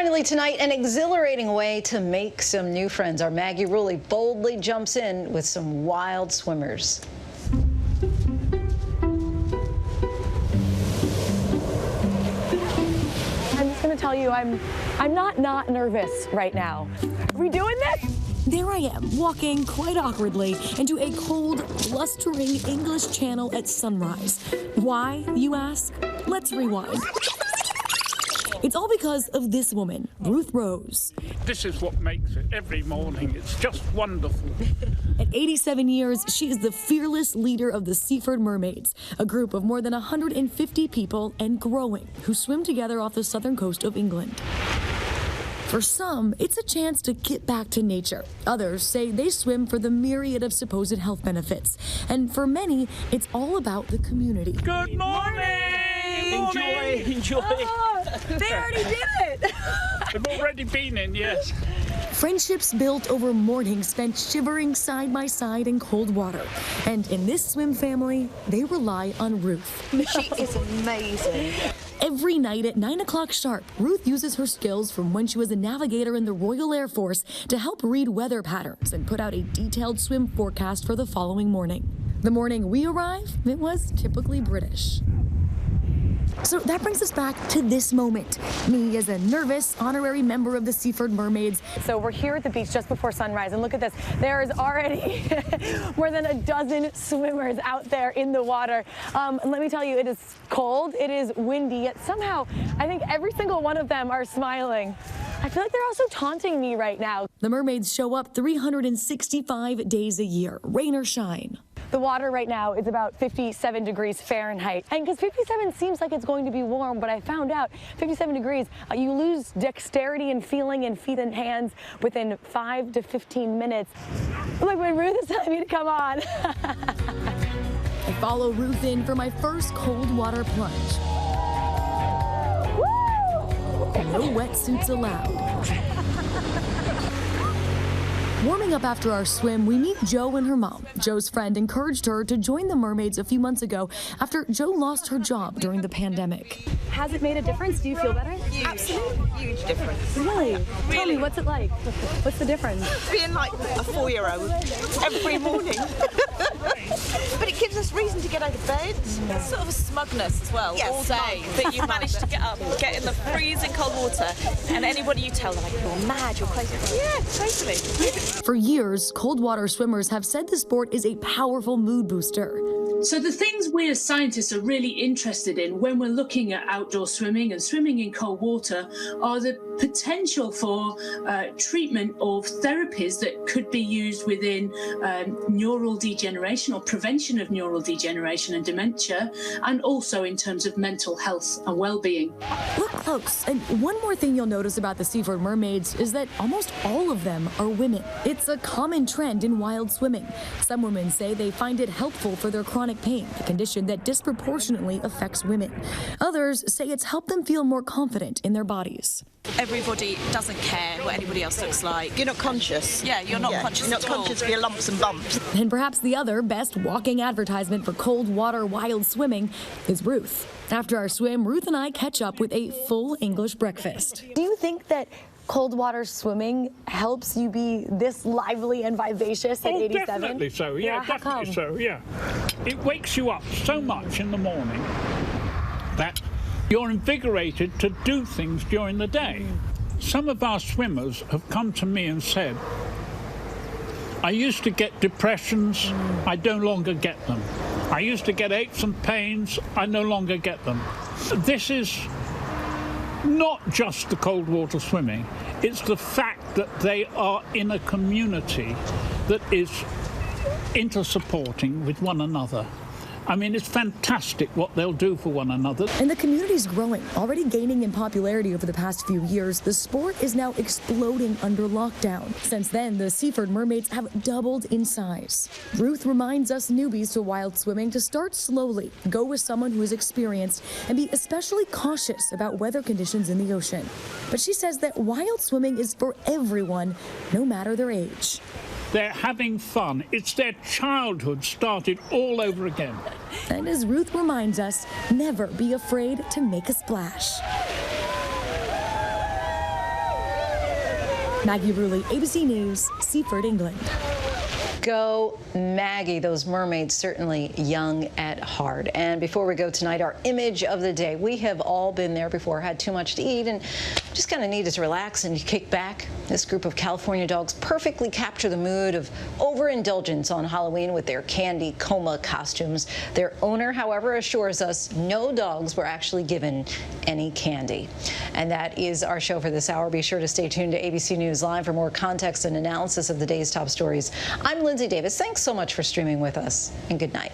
Finally tonight, an exhilarating way to make some new friends. Our Maggie Rulli boldly jumps in with some wild swimmers. I'm just going to tell you, I'm not nervous right now. Are we doing this? There I am, walking quite awkwardly into a cold, blustering English Channel at sunrise. Why, you ask? Let's rewind. It's all because of this woman, Ruth Rose. This is what makes it every morning. It's just wonderful. At 87 years, she is the fearless leader of the Seaford Mermaids, a group of more than 150 people and growing who swim together off the southern coast of England. For some, it's a chance to get back to nature. Others say they swim for the myriad of supposed health benefits. And for many, it's all about the community. Good morning! Enjoy. Oh, they already did it. We've already been in, yes. Friendships built over mornings spent shivering side by side in cold water. And in this swim family, they rely on Ruth. She is amazing. Every night at 9 o'clock sharp, Ruth uses her skills from when she was a navigator in the Royal Air Force to help read weather patterns and put out a detailed swim forecast for the following morning. The morning we arrive, it was typically British. So that brings us back to this moment. Me as a nervous honorary member of the Seaford Mermaids. So we're here at the beach just before sunrise, and look at this. There is already more than a dozen swimmers out there in the water. And let me tell you, it is cold, it is windy, yet somehow I think every single one of them are smiling. I feel like they're also taunting me right now. The mermaids show up 365 days a year, rain or shine. The water right now is about 57 degrees Fahrenheit. And because 57 seems like it's going to be warm, but I found out 57 degrees, you lose dexterity and feeling in feet and hands within 5 to 15 minutes. Look, when Ruth is telling me to come on. I follow Ruth in for my first cold water plunge. Woo! No wetsuits allowed. Warming up after our swim, we meet Jo and her mom. Jo's friend encouraged her to join the Mermaids a few months ago after Jo lost her job during the pandemic. Has it made a difference? Do you feel better? Huge. Absolutely huge difference. Really? Tell me, what's it like? What's the difference? Being like a 4-year-old every morning. But it gives us reason to get out of bed. It's sort of a smugness as well, Yes, all day, that you've managed to get up, get in the freezing cold water, and anybody you tell, they're like, you're mad, you're crazy. Yeah, totally. For years, cold water swimmers have said the sport is a powerful mood booster. So the things we as scientists are really interested in when we're looking at outdoor swimming and swimming in cold water are the potential for treatment of therapies that could be used within neural degeneration or prevention of neural degeneration and dementia, and also in terms of mental health and well-being. Look close, and one more thing you'll notice about the Seaford Mermaids is that almost all of them are women. It's a common trend in wild swimming. Some women say they find it helpful for their chronic pain, a condition that disproportionately affects women. Others say it's helped them feel more confident in their bodies. Everybody doesn't care what anybody else looks like. You're not conscious. Yeah, you're not conscious You're not at all. conscious of your lumps and bumps. And perhaps the other best walking advertisement for cold water wild swimming is Ruth. After our swim, Ruth and I catch up with a full English breakfast. Do you think that cold water swimming helps you be this lively and vivacious at 87? Definitely so, yeah, how definitely come? so, yeah. It wakes you up so much in the morning that you're invigorated to do things during the day. Some of our swimmers have come to me and said, I used to get depressions, I no longer get them. I used to get aches and pains, I no longer get them. This is not just the cold water swimming, it's the fact that they are in a community that is inter-supporting with one another. I mean, it's fantastic what they'll do for one another. And the community's growing, already gaining in popularity over the past few years. The sport is now exploding under lockdown. Since then, the Seaford Mermaids have doubled in size. Ruth reminds us newbies to wild swimming to start slowly, go with someone who is experienced, and be especially cautious about weather conditions in the ocean. But she says that wild swimming is for everyone, no matter their age. They're having fun. It's their childhood started all over again. And as Ruth reminds us, never be afraid to make a splash. Maggie Rulli, ABC News, Seaford, England. Go Maggie, those mermaids certainly young at heart. And before we go tonight, our image of the day. We have all been there before, had too much to eat, and just kind of needed to relax and kick back. This group of California dogs perfectly capture the mood of overindulgence on Halloween with their candy coma costumes. Their owner, however, assures us no dogs were actually given any candy. And that is our show for this hour. Be sure to stay tuned to ABC News Live for more context and analysis of the day's top stories. I'm Lindsay Davis. Thanks so much for streaming with us, and good night.